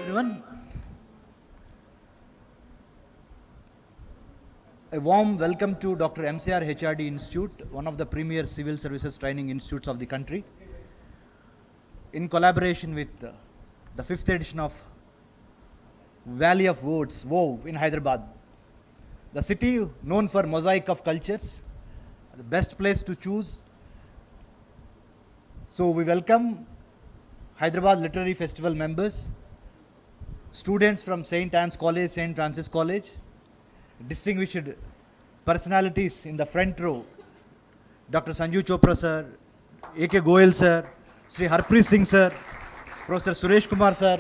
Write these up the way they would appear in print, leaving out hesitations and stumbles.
everyone. A warm welcome to Dr. MCR HRD Institute, one of the premier civil services training institutes of the country. In collaboration with the 5th edition of Valley of Words, WOW, in Hyderabad. The city known for mosaic of cultures, the best place to choose. So we welcome Hyderabad Literary Festival members, students from St. Anne's College, St. Francis College, distinguished personalities in the front row, Dr. Sanju Chopra sir, A.K. Goyal sir, Sri Harpreet Singh sir, Professor Suresh Kumar sir,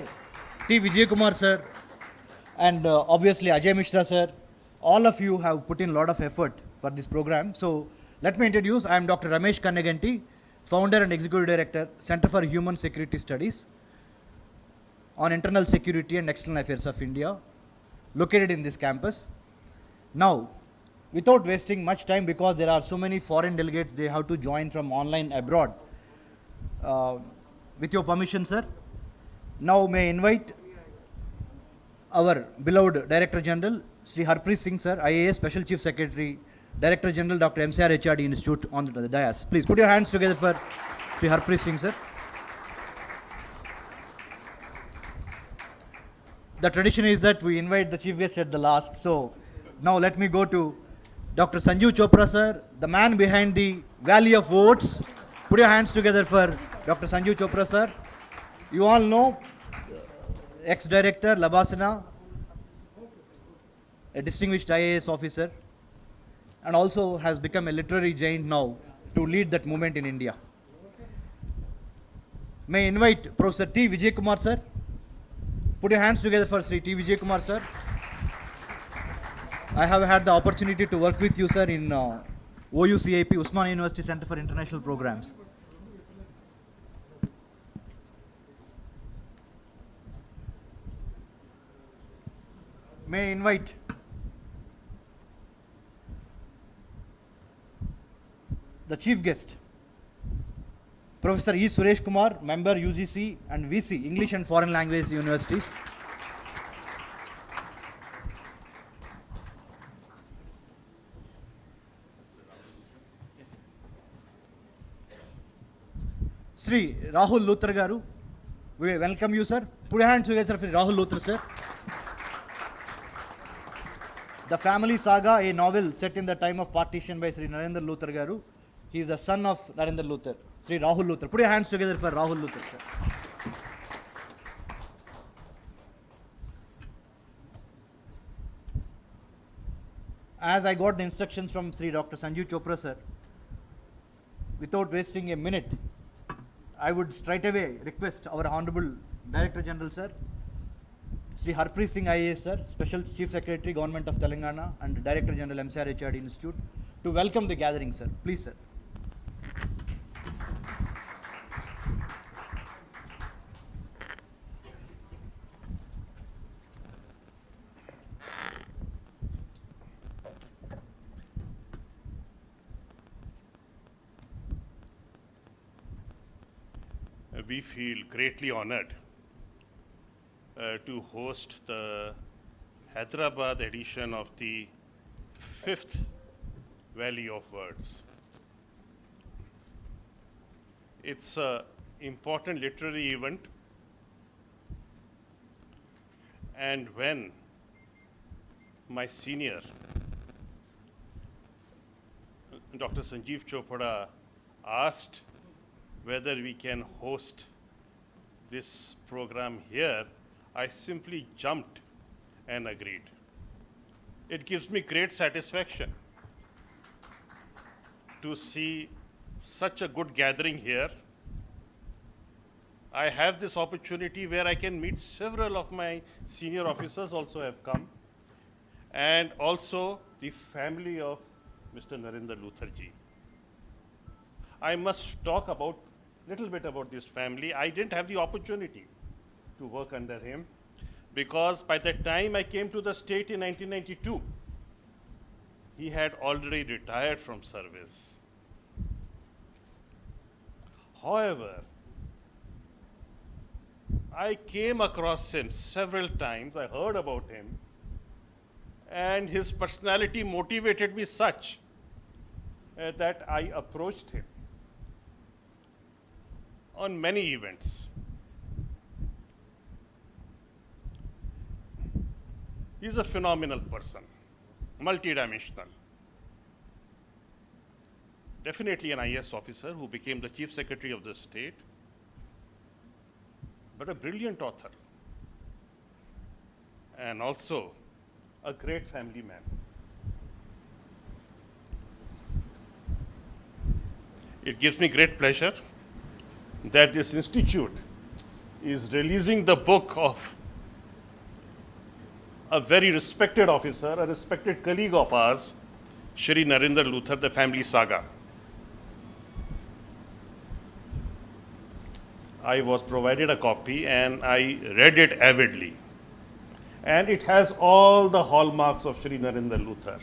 T. Vijay Kumar sir, and obviously Ajay Mishra sir. All of you have put in a lot of effort for this program. So let me introduce, I am Dr. Ramesh Kannaganti, founder and executive director, Center for Human Security Studies on Internal Security and External Affairs of India, located in this campus. Now, without wasting much time, because there are so many foreign delegates, they have to join from online abroad. With your permission, sir, now may I invite our beloved Director General, Sri Harpreet Singh sir, IAS Special Chief Secretary, Director General Dr. MCR HRD Institute on the dais. Please put your hands together for Sri Harpreet Singh sir. The tradition is that we invite the chief guest at the last. So now let me go to Dr. Sanju Chopra sir, the man behind the Valley of Votes. Put your hands together for Dr. Sanju Chopra sir. You all know ex-director Labasana, a distinguished IAS officer, and also has become a literary giant now to lead that movement in India. May I invite Professor T. Vijay Kumar sir. Put your hands together for Sri T. Vijay Kumar sir. I have had the opportunity to work with you sir in OUCIP, Usmania University Center for International Programs. May I invite the chief guest, Professor E. Suresh Kumar, member UGC and VC, English and Foreign Language Universities. Sri Rahul Luthra Garu, we welcome you sir. Put your hands together for Rahul Luthra sir. The Family Saga, a novel set in the time of partition by Sri Narendra Luthra Garu. He is the son of Narendra Luthra, Sri Rahul Luthra. Put your hands together for Rahul Luthra sir. As I got the instructions from Sri Dr. Sanju Chopra sir, without wasting a minute, I would straight away request our Honorable Director General sir, Sri Harpreet Singh IAS sir, Special Chief Secretary, Government of Telangana and Director General MCR HRD Institute, to welcome the gathering sir. Please sir. We feel greatly honored to host the Hyderabad edition of the 5th Valley of Words. It's an important literary event, and when my senior, Dr. Sanjeev Chopra, asked whether we can host this program here, I simply jumped and agreed. It gives me great satisfaction to see such a good gathering here. I have this opportunity where I can meet several of my senior officers also have come, and also the family of Mr. Narendra Luthra ji. I must talk about little bit about this family. I didn't have the opportunity to work under him because by the time I came to the state in 1992, he had already retired from service. However, I came across him several times. I heard about him. And his personality motivated me such that I approached him on many events. He's a phenomenal person, multidimensional. Definitely an IS officer who became the Chief Secretary of the state, but a brilliant author, and also a great family man. It gives me great pleasure that this institute is releasing the book of a very respected officer, a respected colleague of ours, Shri Narendra Luthar, The Family Saga. I was provided a copy and I read it avidly. And it has all the hallmarks of Shri Narendra Luthar.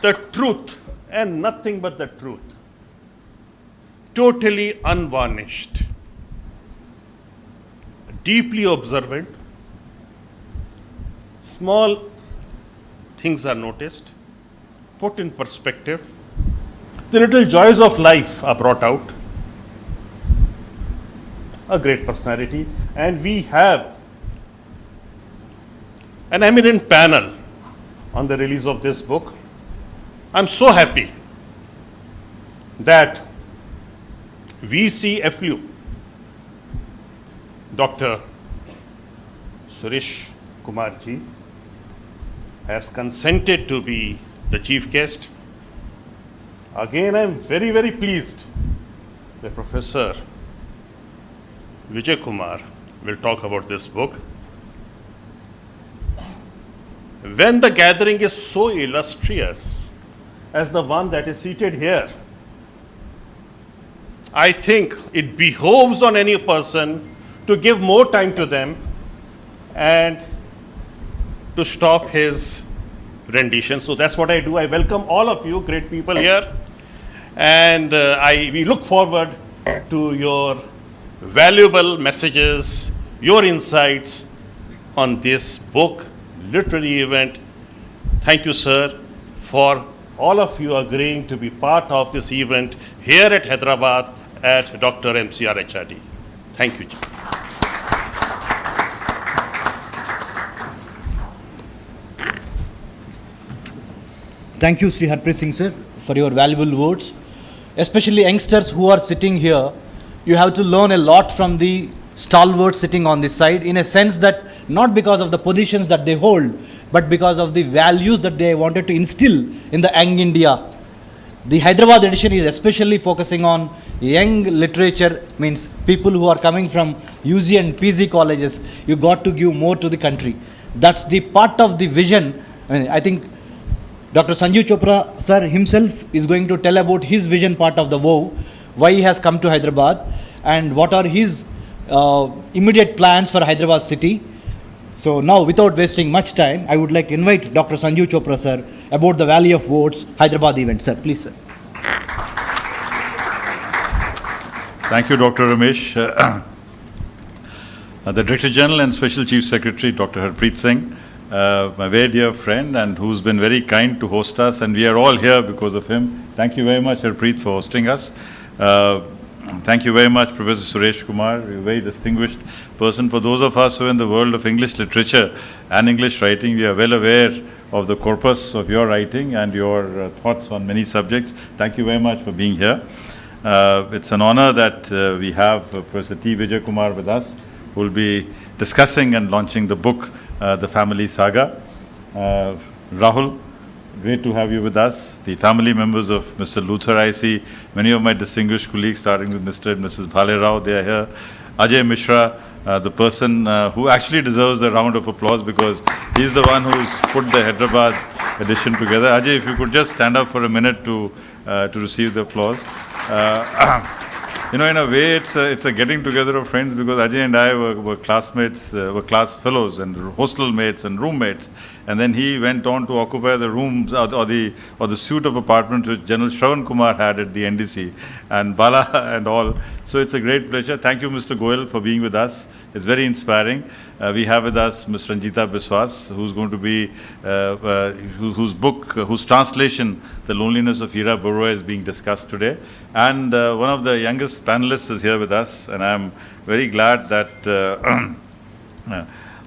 The truth and nothing but the truth. Totally unvarnished. Deeply observant. Small things are noticed, put in perspective. The little joys of life are brought out. A great personality. And we have an eminent panel on the release of this book. I'm so happy that VCFU, Dr. Suresh Kumar ji, has consented to be the chief guest. Again, I am very, very pleased that Professor Vijay Kumar will talk about this book. When the gathering is so illustrious as the one that is seated here, I think it behoves on any person to give more time to them and to stop his rendition. So that's what I do. I welcome all of you, great people here, and we look forward to your valuable messages, your insights on this book, literary event. Thank you, sir, for all of you agreeing to be part of this event here at Hyderabad at Dr. MCR HRD. Thank you. Thank you, Sri Harpreet Singh sir, for your valuable words. Especially youngsters who are sitting here, you have to learn a lot from the stalwarts sitting on this side, in a sense that not because of the positions that they hold, but because of the values that they wanted to instill in the young India. The Hyderabad edition is especially focusing on young literature, means people who are coming from UG and PG colleges. You got to give more to the country. That's the part of the vision. I think Dr. Sanjeev Chopra sir himself is going to tell about his vision part of the WoW, why he has come to Hyderabad and what are his immediate plans for Hyderabad city. So now, without wasting much time, I would like to invite Dr. Sanjeev Chopra sir about the Valley of Votes Hyderabad event. Sir, please sir. Thank you, Dr. Ramesh. The Director General and Special Chief Secretary, Dr. Harpreet Singh, my very dear friend and who's been very kind to host us, and we are all here because of him. Thank you very much, Harpreet, for hosting us. Thank you very much, Professor Suresh Kumar, a very distinguished person. For those of us who are in the world of English literature and English writing, we are well aware of the corpus of your writing and your thoughts on many subjects. Thank you very much for being here. It's an honor that we have Professor T. Vijay Kumar with us, who will be discussing and launching the book, The Family Saga. Rahul, great to have you with us. The family members of Mr. Luthar, I see many of my distinguished colleagues, starting with Mr. and Mrs. Bhale Rao, they are here. Ajay Mishra, the person who actually deserves a round of applause because he's the one who's put the Hyderabad edition together. Ajay, if you could just stand up for a minute to receive the applause. You know, in a way, it's a getting together of friends because Ajay and I were classmates, were class fellows and hostel mates and roommates and then he went on to occupy the rooms or the suite of apartments which General Shravan Kumar had at the NDC, and Bala and all. So it's a great pleasure. Thank you, Mr. Goel, for being with us. It's very inspiring. We have with us Ms. Ranjita Biswas, who's going to be, whose book, whose translation, The Loneliness of Hira Barua, is being discussed today. And one of the youngest panelists is here with us, and I'm very glad that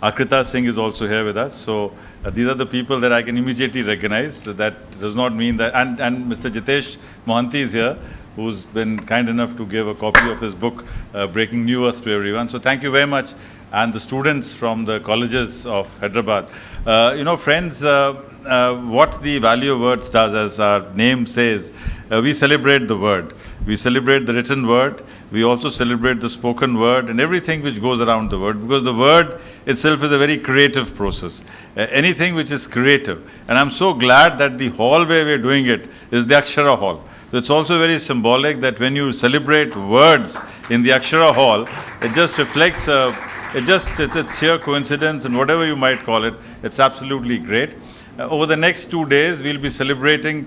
Akrita Singh is also here with us. So these are the people that I can immediately recognize. That does not mean that, and Mr. Jitesh Mohanty is here, who's been kind enough to give a copy of his book, Breaking New Earth, to everyone. So thank you very much. And the students from the colleges of Hyderabad. Friends, what the Value of Words does, as our name says, we celebrate the word. We celebrate the written word. We also celebrate the spoken word and everything which goes around the word, because the word itself is a very creative process. Anything which is creative. And I'm so glad that the hall where we're doing it is the Akshara Hall. It's also very symbolic that when you celebrate words in the Akshara Hall, it just reflects, it's sheer coincidence, and whatever you might call it, it's absolutely great. Over the next 2 days, we'll be celebrating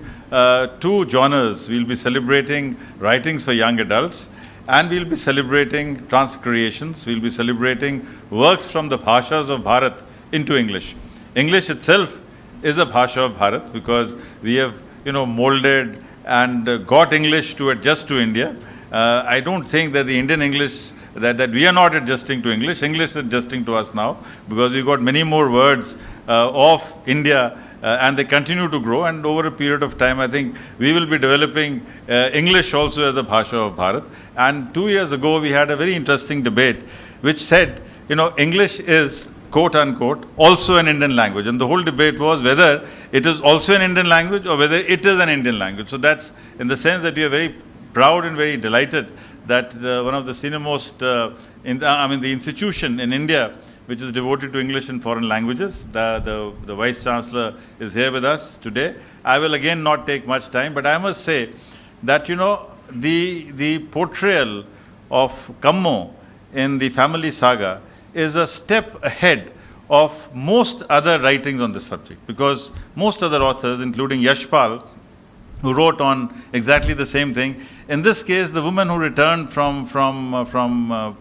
two genres. We'll be celebrating writings for young adults, and we'll be celebrating transcreations. We'll be celebrating works from the Bhashas of Bharat into English. English itself is a Bhasha of Bharat, because we have, molded and got English to adjust to India. I don't think that the Indian English, that we are not adjusting to English. English is adjusting to us now, because we've got many more words of India, and they continue to grow. And over a period of time, I think we will be developing English also as a Bhasha of Bharat. And 2 years ago, we had a very interesting debate which said, English is, quote unquote, also an Indian language. And the whole debate was whether it is also an Indian language or whether it is an Indian language. So that's in the sense that we are very proud and very delighted that one of the senior-most, the institution in India which is devoted to English and foreign languages, the Vice Chancellor is here with us today. I will again not take much time, but I must say that, the portrayal of Kammo in the family saga is a step ahead of most other writings on this subject, because most other authors, including Yashpal, who wrote on exactly the same thing. In this case, the woman who returned from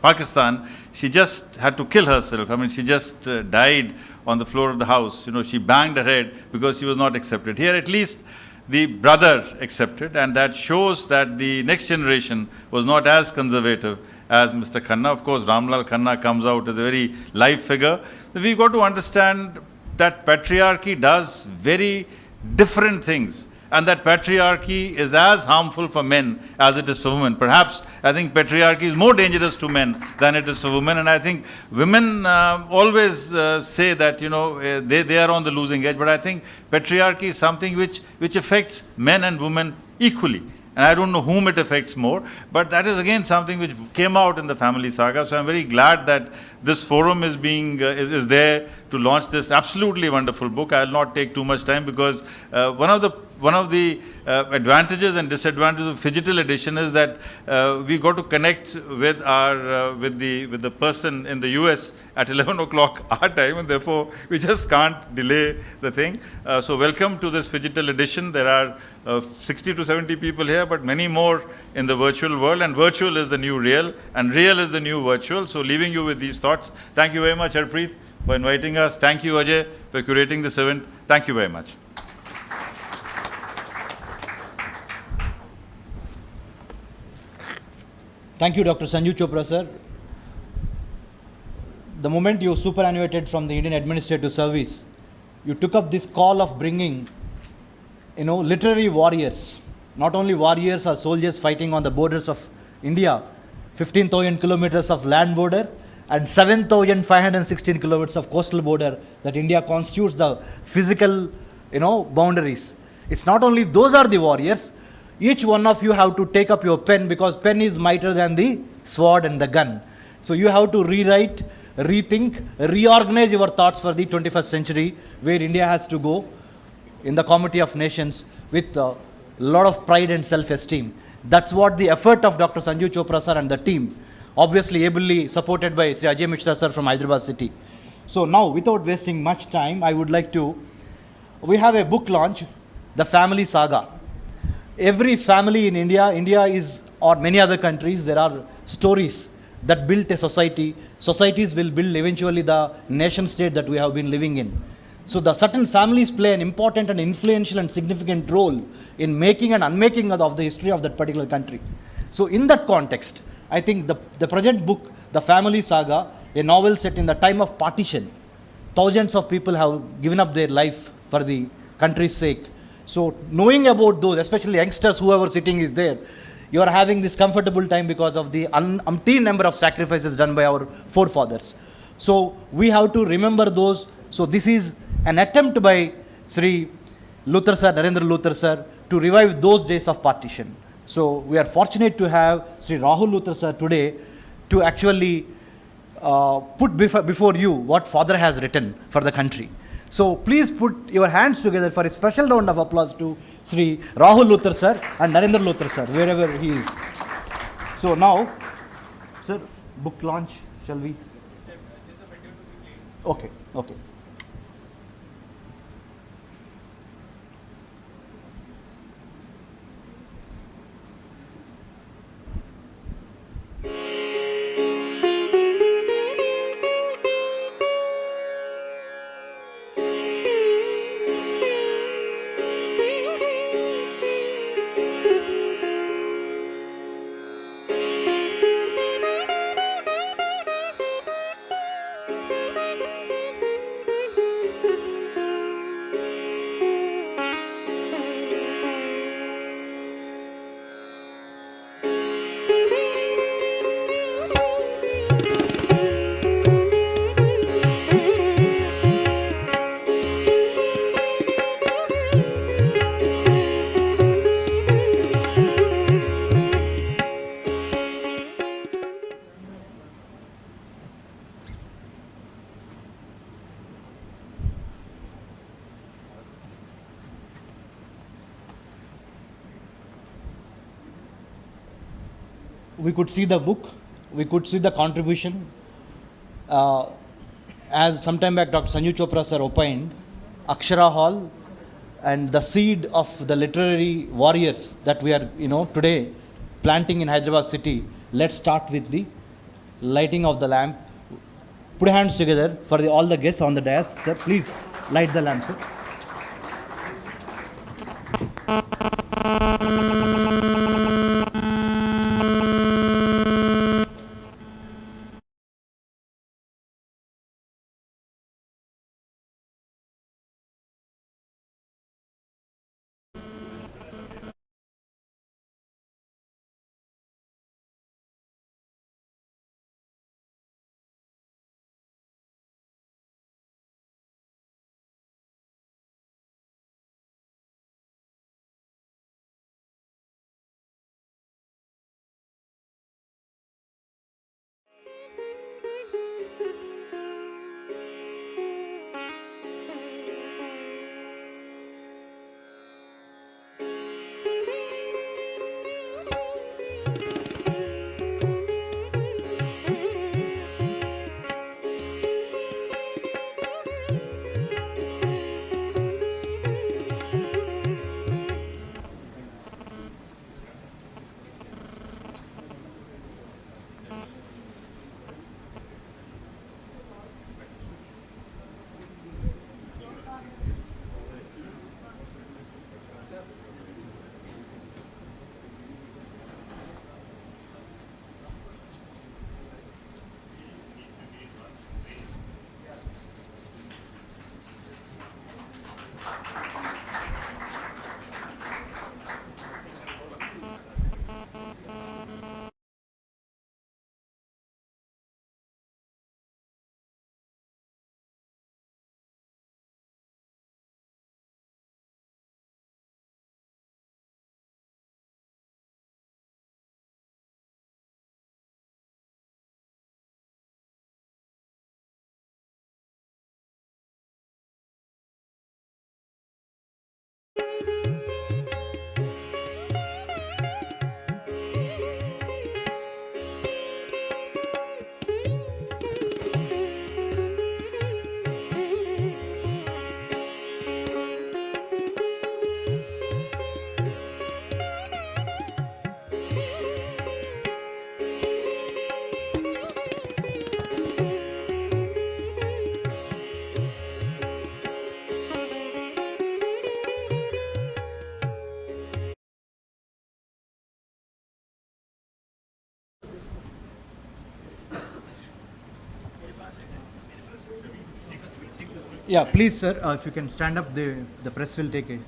Pakistan, she just had to kill herself. She just died on the floor of the house. She banged her head because she was not accepted. Here, at least, the brother accepted, and that shows that the next generation was not as conservative as Mr. Khanna. Of course, Ramlal Khanna comes out as a very live figure. We've got to understand that patriarchy does very different things, and that patriarchy is as harmful for men as it is for women. Perhaps, I think patriarchy is more dangerous to men than it is for women, and I think women always say that, they are on the losing edge, but I think patriarchy is something which affects men and women equally. And I don't know whom it affects more, but that is again something which came out in the family saga. So I'm very glad that this forum is is there to launch this absolutely wonderful book. I will not take too much time, because one of the advantages and disadvantages of phygital edition is that we got to connect with our with the person in the US at 11 o'clock our time, and therefore we just can't delay the thing. So welcome to this phygital edition. There are 60 to 70 people here, but many more in the virtual world, and virtual is the new real, and real is the new virtual. So leaving you with these thoughts. Thank you very much, Harpreet, for inviting us. Thank you, Ajay, for curating this event. Thank you very much. Thank you, Dr. Sanju Chopra, sir. The moment you superannuated from the Indian Administrative Service, you took up this call of bringing, literary warriors, not only warriors or soldiers fighting on the borders of India, 15,000 kilometers of land border and 7,516 kilometers of coastal border that India constitutes the physical, boundaries. It's not only those are the warriors. Each one of you have to take up your pen, because pen is mightier than the sword and the gun. So you have to rewrite, rethink, reorganize your thoughts for the 21st century, where India has to go in the Comity of Nations with a lot of pride and self-esteem. That's what the effort of Dr. Sanju Chopra sir and the team, obviously ably supported by Sri Ajay Mishra sir from Hyderabad city. So now, without wasting much time, I would like to, we have a book launch, The Family Saga. Every family in India, India is, or many other countries, there are stories that built a society. Societies will build eventually the nation state that we have been living in. So the certain families play an important and influential and significant role in making and unmaking of the history of that particular country. So in that context, I think the present book, The Family Saga, a novel set in the time of partition, thousands of people have given up their life for the country's sake. So knowing about those, especially youngsters, whoever sitting is there, you are having this comfortable time because of the umpteen number of sacrifices done by our forefathers. So we have to remember those. So this is an attempt by Sri Luthar sir, Narendra Luthar sir, to revive those days of partition. So we are fortunate to have Sri Rahul Luthar sir today to actually put before you what father has written for the country. So please put your hands together for a special round of applause to Sri Rahul Luthar sir and Narendra Luthar sir, wherever he is. So now, sir, book launch, shall we? Okay, okay. We could see the book, we could see the contribution. As sometime back Dr. Sanju Chopra sir opined, Akshara Hall and the seed of the literary warriors that we are, today planting in Hyderabad city. Let's start with the lighting of the lamp. Put hands together for all the guests on the dais. Sir, please light the lamp, sir. Yeah, please, sir, if you can stand up, the press will take it.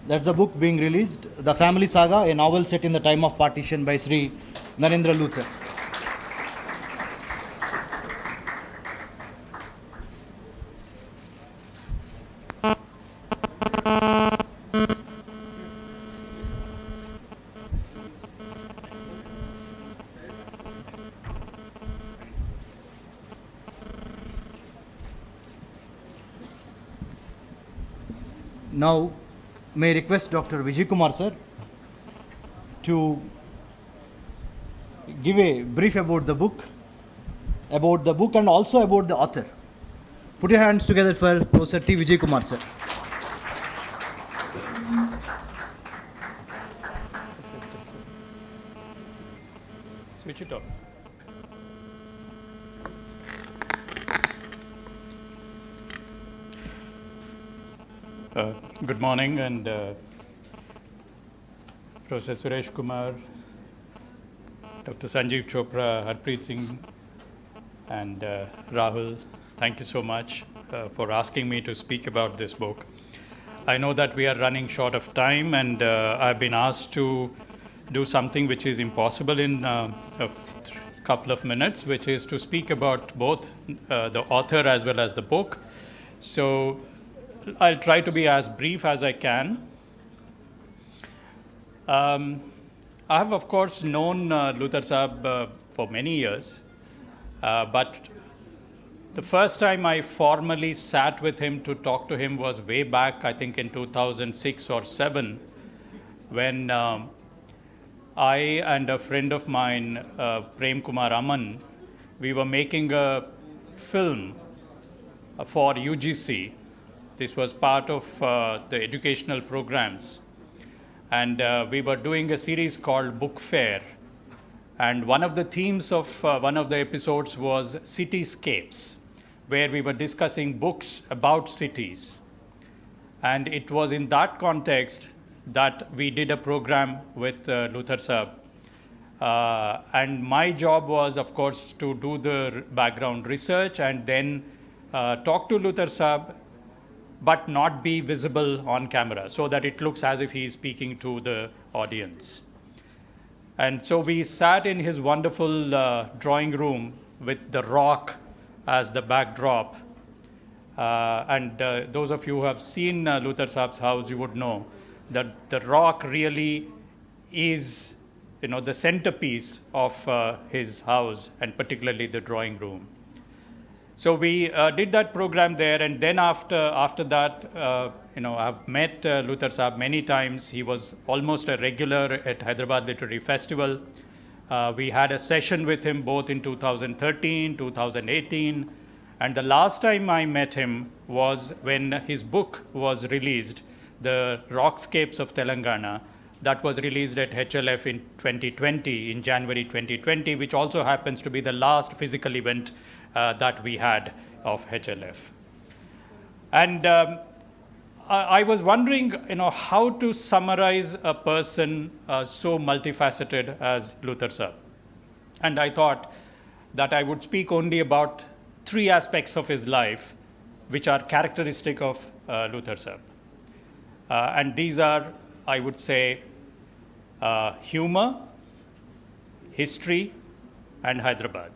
That's the book being released, The Family Saga, a novel set in the time of partition by Sri Narendra Luthar. Now, may I request Dr. Vijay Kumar, sir, to give a brief about the book and also about the author. Put your hands together for Professor T. Vijay Kumar, sir. Switch it off. Good morning, and Professor Suresh Kumar, Dr. Sanjeev Chopra, Harpreet Singh, and Rahul, thank you so much for asking me to speak about this book. I know that we are running short of time, and I've been asked to do something which is impossible in a couple of minutes, which is to speak about both the author as well as the book. So I'll try to be as brief as I can. I have, of course, known Luthar Sahab for many years, but the first time I formally sat with him to talk to him was way back, I think in 2006 or 7, when I and a friend of mine, Prem Kumar Aman, we were making a film for UGC. This was part of the educational programs. And we were doing a series called Book Fair. And one of the themes of one of the episodes was cityscapes, where we were discussing books about cities. And it was in that context that we did a program with Luthar Sahab. And my job was, of course, to do the background research and then talk to Luthar Sahab, but not be visible on camera, so that it looks as if he is speaking to the audience. And so we sat in his wonderful drawing room with the rock as the backdrop. And those of you who have seen Luthar Sahab's house, you would know that the rock really is, the centerpiece of his house, and particularly the drawing room. So we did that program there, and then after that, I've met Luthar Sahab many times. He was almost a regular at Hyderabad Literary Festival. We had a session with him both in 2013, 2018, and the last time I met him was when his book was released, The Rockscapes of Telangana, that was released at HLF in 2020, in January 2020, which also happens to be the last physical event that we had of HLF. And I was wondering, how to summarize a person so multifaceted as Luthar Sahab. And I thought that I would speak only about 3 aspects of his life, which are characteristic of Luthar Sahab. And these are, I would say, humor, history, and Hyderabad.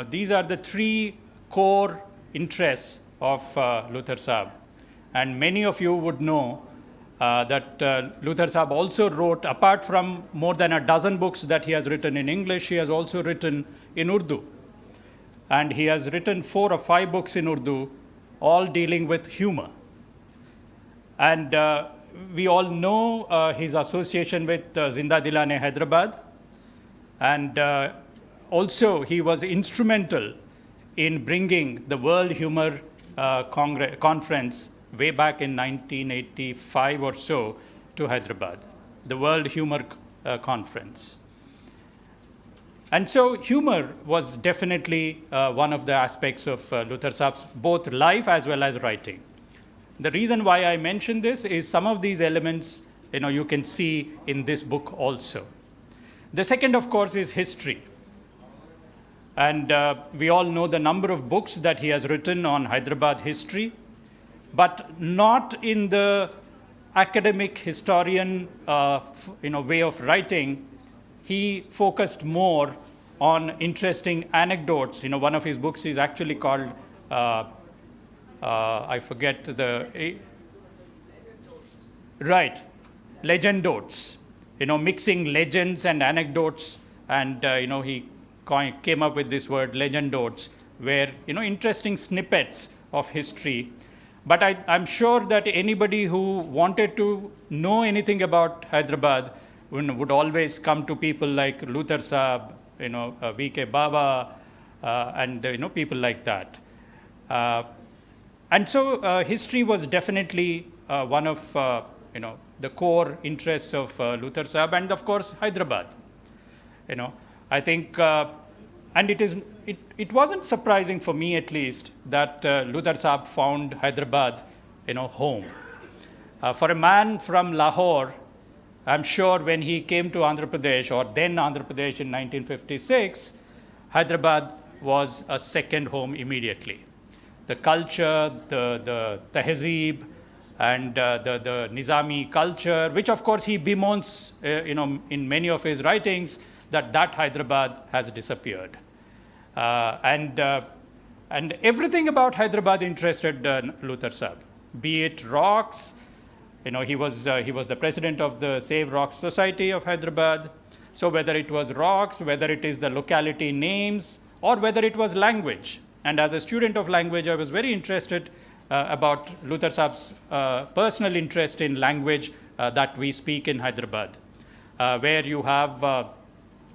These are the 3 core interests of Luthar Sahab. And many of you would know that Luthar Sahab also wrote, apart from more than a dozen books that he has written in English, he has also written in Urdu. And he has written 4 or 5 books in Urdu, all dealing with humor. And we all know his association with Zinda Dilane Hyderabad. And also, he was instrumental in bringing the World Humor Conference way back in 1985 or so to Hyderabad, the World Humor Conference. And so humor was definitely one of the aspects of Luthar Sahab's both life as well as writing. The reason why I mention this is some of these elements you can see in this book also. The second, of course, is history. And we all know the number of books that he has written on Hyderabad history, but not in the academic historian way of writing. He focused more on interesting anecdotes. One of his books is actually called, I forget the, right, Legendotes, mixing legends and anecdotes. And, he came up with this word, Legendotes, where, interesting snippets of history. But I'm sure that anybody who wanted to know anything about Hyderabad would always come to people like Luther Saab, V.K. Baba, and people like that. And so history was definitely one of the core interests of Luther Saab, and of course Hyderabad. I think, and it wasn't surprising for me at least that Luther Saab found Hyderabad, home. For a man from Lahore, I'm sure when he came to Andhra Pradesh, or then Andhra Pradesh in 1956, Hyderabad was a second home immediately. The culture, the tehzeeb, and the Nizami culture, which of course he bemoans, in many of his writings, that Hyderabad has disappeared. And everything about Hyderabad interested Luther Saab, be it rocks. He was the president of the Save Rocks Society of Hyderabad. So whether it was rocks, whether it is the locality names, or whether it was language. And as a student of language, I was very interested about Luther Saab's personal interest in language that we speak in Hyderabad, where you have,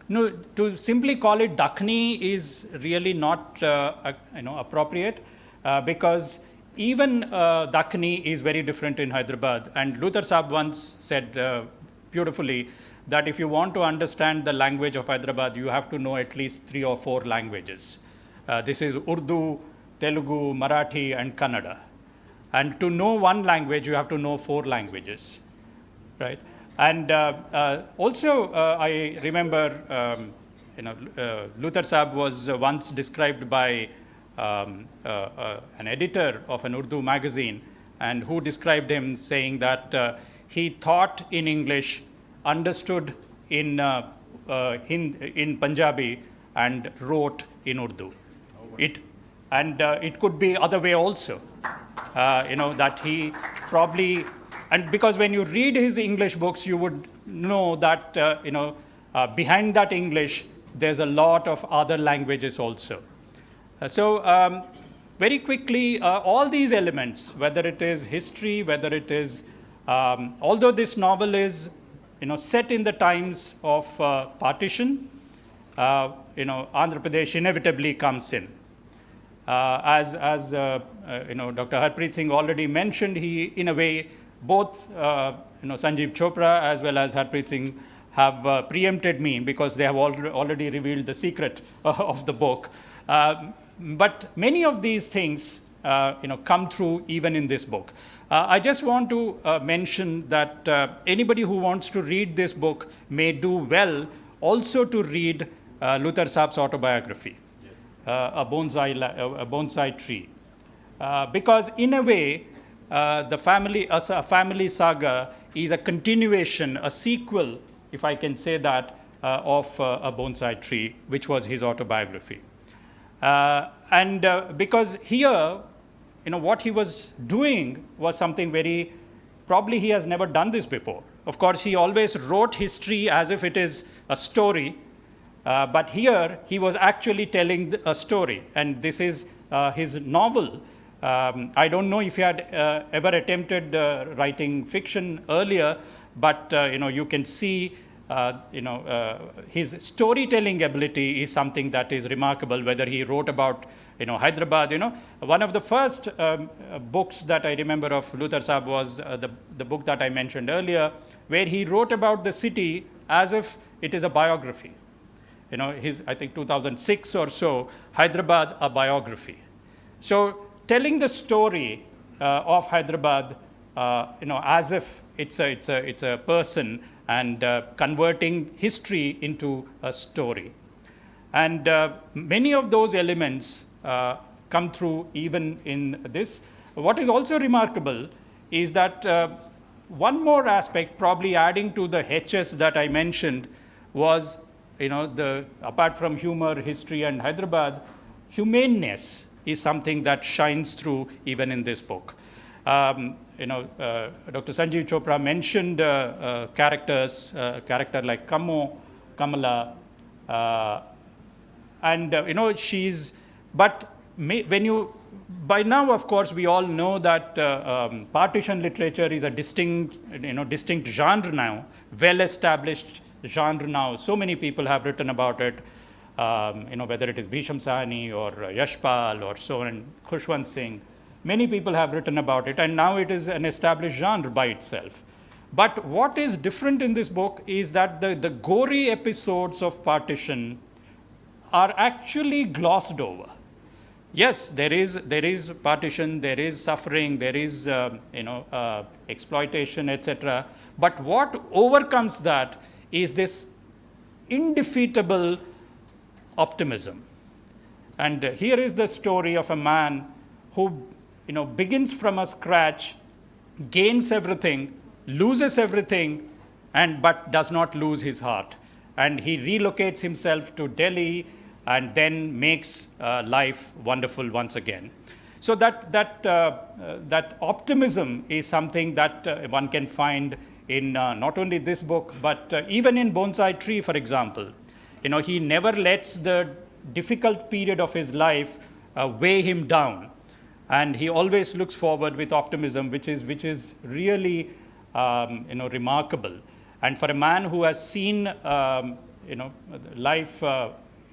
to simply call it Dakhni is really not appropriate, because even Dakhni is very different in Hyderabad. And Luther Saab once said beautifully that if you want to understand the language of Hyderabad, you have to know at least 3 or 4 languages. This is Urdu, Telugu, Marathi, and Kannada. And to know one language, you have to know 4 languages, right? And also, I remember, Luther Saab was once described by an editor of an Urdu magazine, and who described him saying that he thought in English, understood in Punjabi, and wrote in Urdu. It could be other way also, that he probably, and because when you read his English books, you would know that, behind that English, there's a lot of other languages also. So very quickly, all these elements, whether it is history, whether it is, although this novel is, set in the times of partition, Andhra Pradesh inevitably comes in. As Dr. Harpreet Singh already mentioned, he, in a way, both Sanjeev Chopra as well as Harpreet Singh have preempted me, because they have already revealed the secret of the book. But many of these things come through even in this book. I just want to mention that anybody who wants to read this book may do well also to read Luther Saab's autobiography, yes. A bonsai tree. Because in a way, a family saga is a continuation, a sequel, if I can say that, of A Bonsai Tree, which was his autobiography. Because here, what he was doing was something very, probably he has never done this before. Of course, he always wrote history as if it is a story, but here he was actually telling a story, and this is his novel. I don't know if he had ever attempted writing fiction earlier, but you can see his storytelling ability is something that is remarkable, whether he wrote about Hyderabad. One of the first books that I remember of Luther Saab was the book that I mentioned earlier, where he wrote about the city as if it is a biography. His, I think 2006 or so, Hyderabad, a biography. So telling the story of Hyderabad, as if it's a person, and converting history into a story. And many of those elements come through even in this. What is also remarkable is that one more aspect, probably adding to the HS that I mentioned, was, apart from humor, history, and Hyderabad, humaneness is something that shines through even in this book. Dr. Sanjeev Chopra mentioned characters, character like Kamala, and she's, but by now, of course, we all know that partition literature is a distinct genre now, well-established genre now. So many people have written about it, whether it is Bhisham Sahni or Yashpal or so on, Khushwant Singh. Many people have written about it, and now it is an established genre by itself. But what is different in this book is that the gory episodes of partition are actually glossed over. Yes, there is partition, there is suffering, there is exploitation, etc. But what overcomes that is this indefeatable optimism. And here is the story of a man who begins from a scratch, gains everything, loses everything, but does not lose his heart. And he relocates himself to Delhi and then makes life wonderful once again. So that optimism is something that one can find in not only this book, but even in Bonsai Tree, for example. He never lets the difficult period of his life weigh him down. And he always looks forward with optimism, which is really remarkable. And for a man who has seen life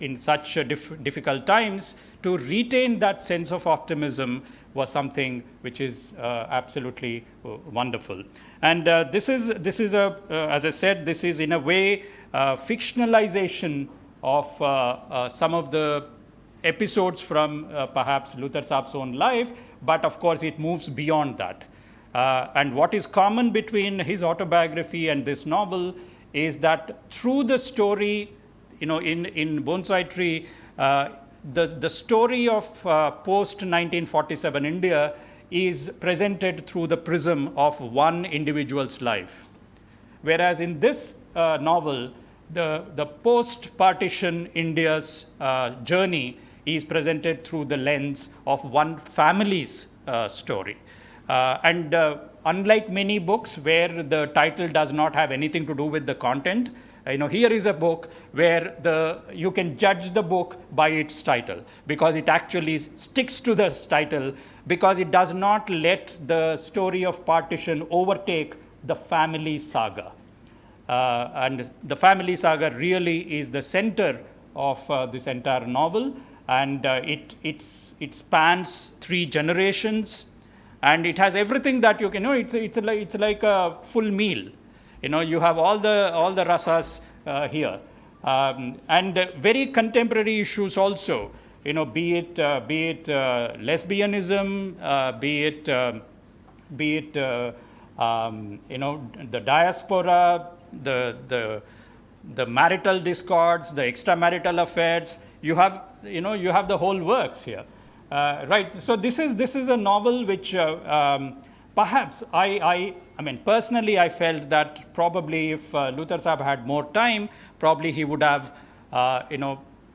in such difficult times, to retain that sense of optimism was something which is absolutely wonderful. And this is as I said, this is in a way fictionalization of some of the episodes from perhaps Luthar Saab's own life, but of course it moves beyond that. And what is common between his autobiography and this novel is that through the story, in Bonsai Tree, the story of post-1947 India is presented through the prism of one individual's life. Whereas in this novel, the post-partition India's journey is presented through the lens of one family's story. And unlike many books where the title does not have anything to do with the content, here is a book where you can judge the book by its title, because it actually sticks to the title, because it does not let the story of partition overtake the family saga. And the family saga really is the center of this entire novel, and it spans 3 generations, and it has everything that you can know. It's like a full meal. You have all the rasas here, and very contemporary issues also. Be it lesbianism, be it the diaspora, the marital discords, the extramarital affairs. You have the whole works here, right? So this is a novel which. Perhaps I mean, personally, I felt that probably if Luthar Saab had more time, probably he would have,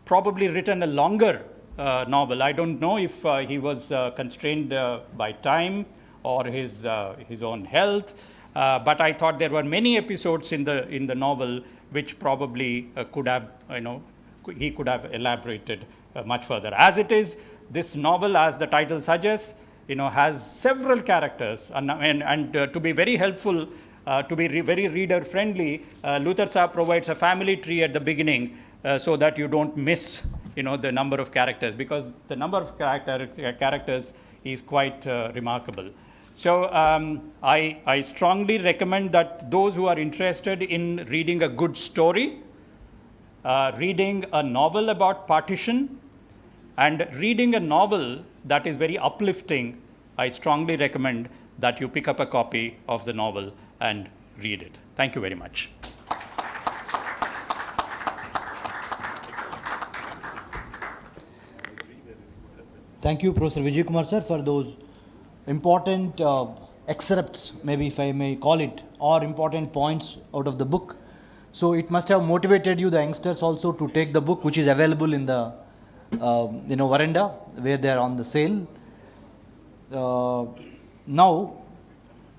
probably written a longer novel. I don't know if he was constrained by time or his own health, but I thought there were many episodes in the novel which probably he could have elaborated much further. As it is, this novel, as the title suggests, has several characters, and to be very helpful, to be very reader friendly, Luthar Saab provides a family tree at the beginning so that you don't miss the number of characters, because the number of characters is quite remarkable. So I strongly recommend that those who are interested in reading a good story, reading a novel about partition, and reading a novel that is very uplifting, I strongly recommend that you pick up a copy of the novel and read it. Thank you very much. Thank you, Professor Vijay Kumar sir, for those important excerpts, maybe if I may call it, or important points out of the book. So it must have motivated you, the youngsters, also to take the book, which is available in the veranda where they are on the sale. Now,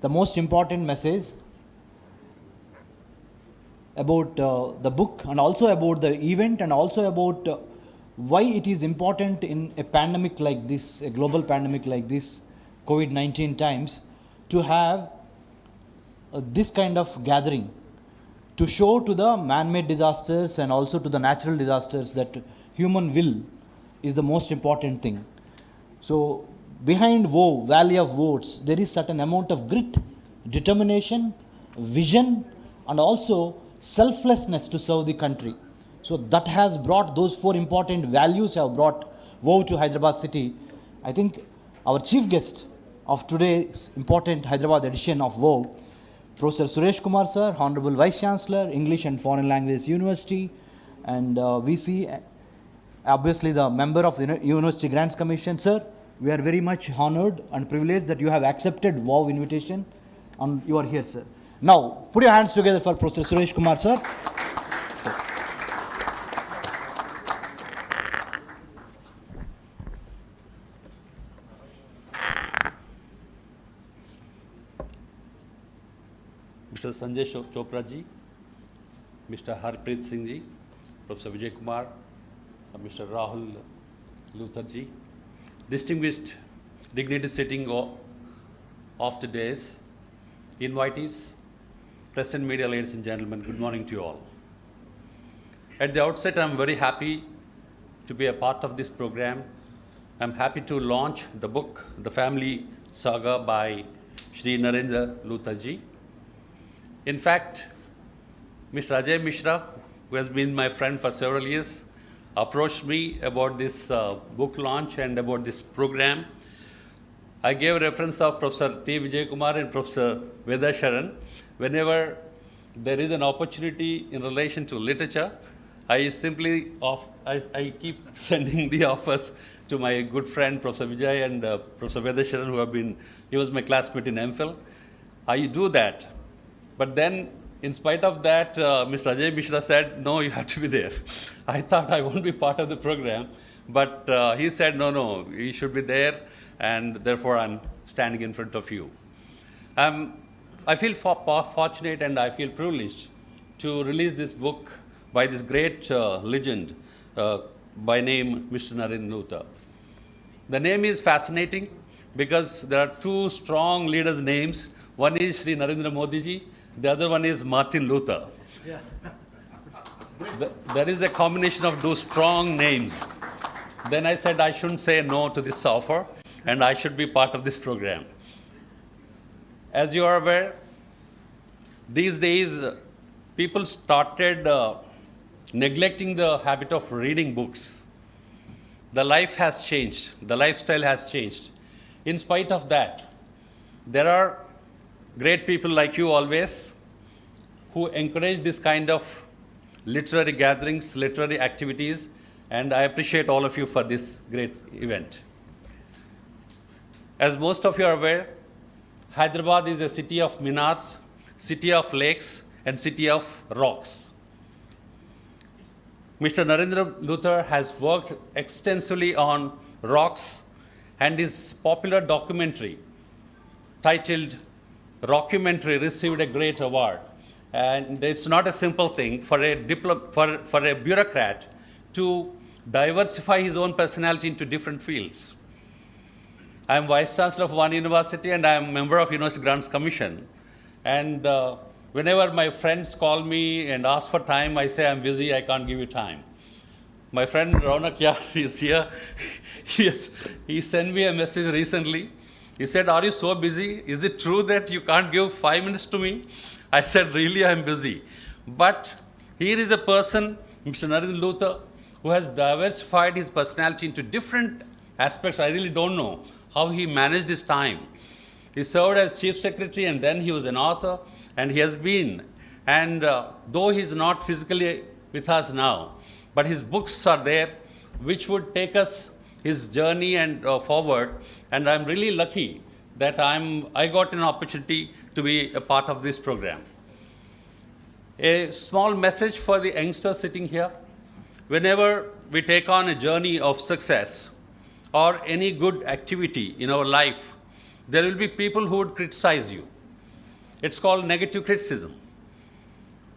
the most important message about the book, and also about the event, and also about why it is important in a pandemic like this, a global pandemic like this, COVID-19 times, to have this kind of gathering to show to the man-made disasters and also to the natural disasters that human will is the most important thing. So behind woe, valley of votes, there is certain amount of grit, determination, vision, and also selflessness to serve the country. So that has brought, those four important values have brought WOW to Hyderabad city. I think our chief guest of today's important Hyderabad edition of WOW, Professor Suresh Kumar sir, Honorable Vice Chancellor, English and Foreign Language University, and VC, obviously the member of the University Grants Commission. Sir, we are very much honored and privileged that you have accepted WOW invitation and you are here, sir. Now, put your hands together for Professor Suresh Kumar sir. Mr. Sanjay Chopra ji, Mr. Harpreet Singh ji, Professor Vijay Kumar, Mr. Rahul Luthar ji, distinguished dignitaries sitting of today's invitees, press and media, ladies and gentlemen, good morning to you all. At the outset, I'm very happy to be a part of this program. I'm happy to launch the book, The Family Saga by Shri Narendra Luthar ji. In fact, Mr. Ajay Mishra, who has been my friend for several years, approached me about this book launch and about this program. I gave a reference of Professor T. Vijay Kumar and Professor Vedasharan. Whenever there is an opportunity in relation to literature, I simply I keep sending the offers to my good friend Professor Vijay and Professor Vedasharan, who have been, he was my classmate in MPhil. I do that. But then, in spite of that, Mr. Ajay Mishra said, no, you have to be there. I thought I won't be part of the program, but he said, no, you should be there, and therefore I'm standing in front of you. I feel fortunate and I feel privileged to release this book by this great legend by name Mr. Narendra Luthar. The name is fascinating because there are two strong leaders' names. One is Sri Narendra Modi ji, the other one is Martin Luther. Yeah. There is a combination of those strong names. Then I said I shouldn't say no to this offer and I should be part of this program. As you are aware, these days people started neglecting the habit of reading books. The life has changed. The lifestyle has changed. In spite of that, there are great people like you always who encourage this kind of literary gatherings, literary activities, and I appreciate all of you for this great event. As most of you are aware, Hyderabad is a city of minars, city of lakes, and city of rocks. Mr. Narendra Luthar has worked extensively on rocks, and his popular documentary titled Rockumentary received a great award. And it's not a simple thing for a bureaucrat to diversify his own personality into different fields. I am Vice Chancellor of one university and I am a member of University Grants Commission. And whenever my friends call me and ask for time, I say, I'm busy, I can't give you time. My friend Raunak Yar is here. He sent me a message recently. He said, are you so busy? Is it true that you can't give 5 minutes to me? I said, really, I'm busy. But here is a person, Mr. Narendra Luthar, who has diversified his personality into different aspects. I really don't know how he managed his time. He served as Chief Secretary and then he was an author, and he has been. And though he's not physically with us now, but his books are there, which would take us his journey and forward. And I'm really lucky that I got an opportunity to be a part of this program. A small message for the youngsters sitting here. Whenever we take on a journey of success or any good activity in our life, there will be people who would criticize you. It's called negative criticism.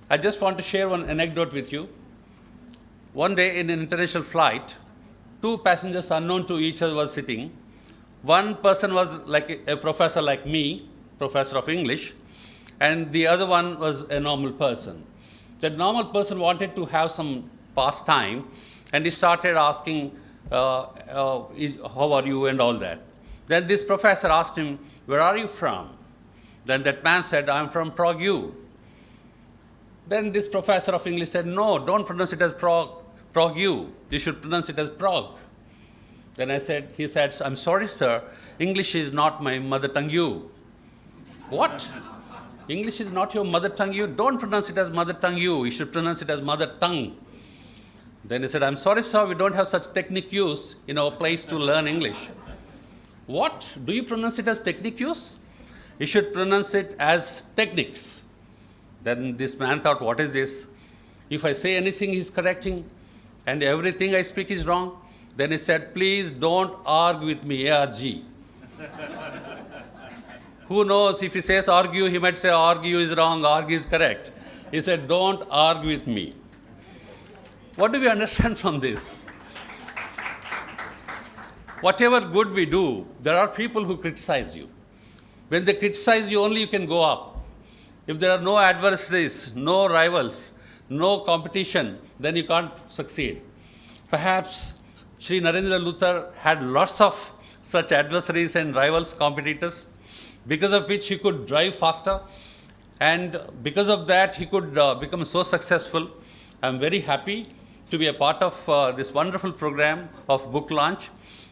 I just want to share one anecdote with you. One day in an international flight, two passengers unknown to each other were sitting. One person was like a professor like me, professor of English, and the other one was a normal person. The normal person wanted to have some pastime, and he started asking, how are you and all that. Then this professor asked him, where are you from? Then that man said, I'm from Prague. Then this professor of English said, no, don't pronounce it as Prague. You should pronounce it as Prague. Then he said, I'm sorry, sir, English is not my mother tongue. You. What? English is not your mother tongue. You don't pronounce it as mother tongue. You should pronounce it as mother tongue. Then he said, I'm sorry, sir, we don't have such technique use in our place to learn English. What? Do you pronounce it as technique use? You should pronounce it as techniques. Then this man thought, what is this? If I say anything, he's correcting, and everything I speak is wrong. Then he said, please don't argue with me, ARG. Who knows, if he says argue, he might say argue is wrong, argue is correct. He said, don't argue with me. What do we understand from this? Whatever good we do, there are people who criticize you. When they criticize you, only you can go up. If there are no adversaries, no rivals, no competition, then you can't succeed. Perhaps Sri Narendra Luthar had lots of such adversaries and rivals, competitors, because of which he could drive faster, and because of that he could become so successful. I'm very happy to be a part of this wonderful program of book launch,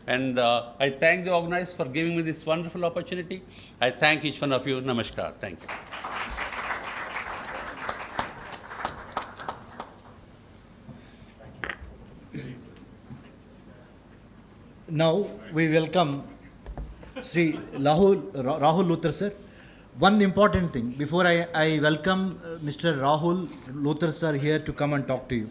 and I thank the organizers for giving me this wonderful opportunity. I thank each one of you. Namaskar. Thank you. Now we welcome Sri Rahul Luthar sir. One important thing, before I welcome Mr. Rahul Luthar sir here to come and talk to you.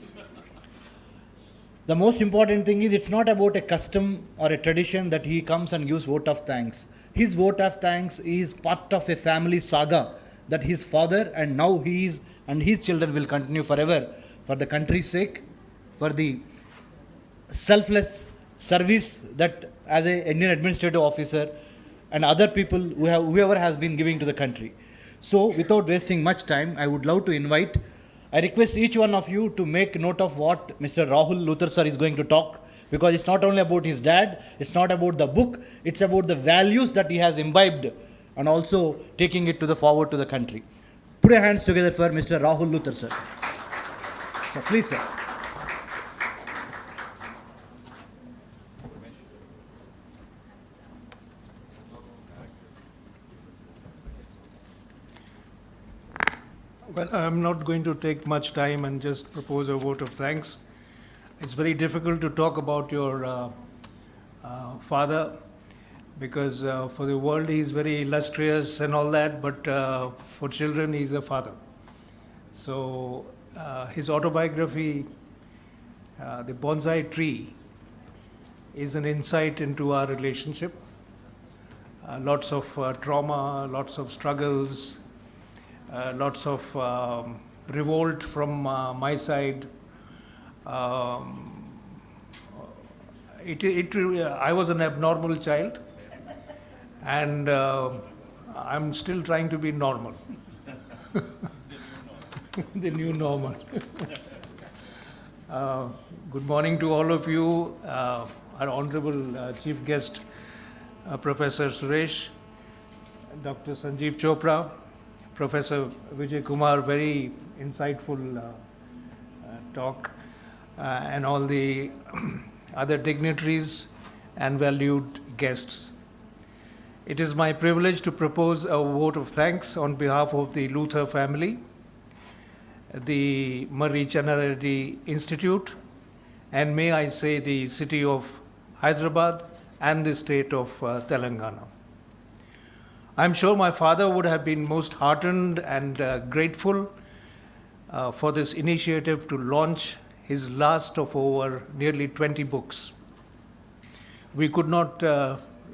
The most important thing is, it's not about a custom or a tradition that he comes and gives vote of thanks. His vote of thanks is part of a family saga that his father and now he is and his children will continue forever for the country's sake, for the selfless service that as an Indian administrative officer and other people whoever has been giving to the country. So without wasting much time, I would love to invite, I request each one of you to make note of what Mr. Rahul Luthar sir is going to talk, because it's not only about his dad, it's not about the book, it's about the values that he has imbibed and also taking it to the forward to the country. Put your hands together for Mr. Rahul Luthar sir. So please sir. Well, I'm not going to take much time and just propose a vote of thanks. It's very difficult to talk about your father, because for the world he's very illustrious and all that, but for children he's a father. So his autobiography, The Bonsai Tree, is an insight into our relationship. Lots of trauma, lots of struggles, lots of revolt from my side. I was an abnormal child, and I'm still trying to be normal. The new normal. Good morning to all of you. Our honorable chief guest, Professor Suresh, Dr. Sanjeev Chopra, Professor Vijay Kumar, very insightful talk, and all the other dignitaries and valued guests. It is my privilege to propose a vote of thanks on behalf of the Luthar family, the Murray Channa Reddy Institute, and may I say the city of Hyderabad, and the state of Telangana. I'm sure my father would have been most heartened and grateful for this initiative to launch his last of over nearly 20 books. We could not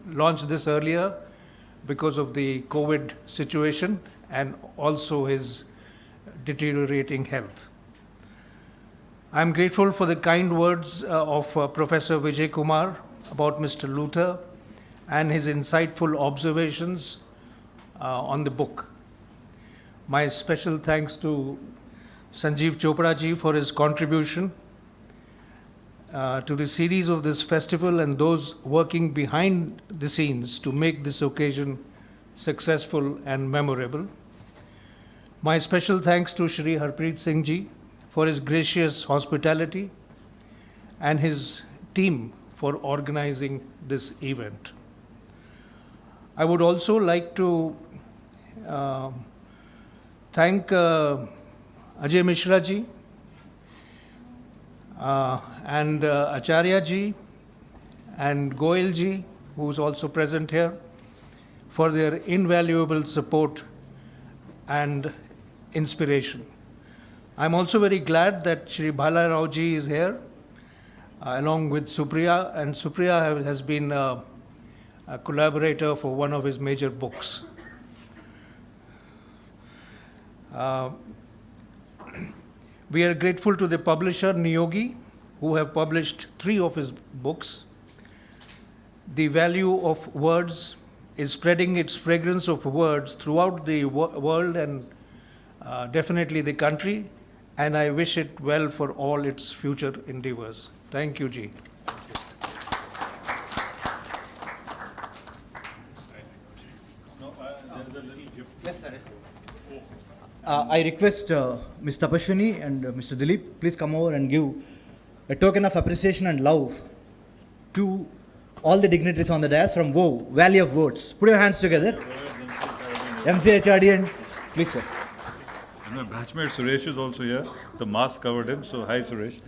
launch this earlier because of the COVID situation and also his deteriorating health. I'm grateful for the kind words of Professor Vijay Kumar about Mr. Luther and his insightful observations on the book. My special thanks to Sanjeev Chopra ji for his contribution to the series of this festival and those working behind the scenes to make this occasion successful and memorable. My special thanks to Shri Harpreet Singh ji for his gracious hospitality and his team for organizing this event. I would also like to thank Ajay Mishra ji and Acharya ji and Goyal ji, who is also present here, for their invaluable support and inspiration. I'm also very glad that Shri Bhala Rao ji is here, along with Supriya, and Supriya has been a collaborator for one of his major books. We are grateful to the publisher Niyogi, who have published 3 of his books. The Value of Words is spreading its fragrance of words throughout the world and definitely the country, and I wish it well for all its future endeavors. Thank you, Ji. Yes, sir. Yes, sir. I request Ms. Tapashwini and Mr. Dilip, please come over and give a token of appreciation and love to all the dignitaries on the dais from WOW, Valley of Words. Put your hands together. MCHRD and please, sir. My batchmate Suresh is also here. The mask covered him, so hi Suresh.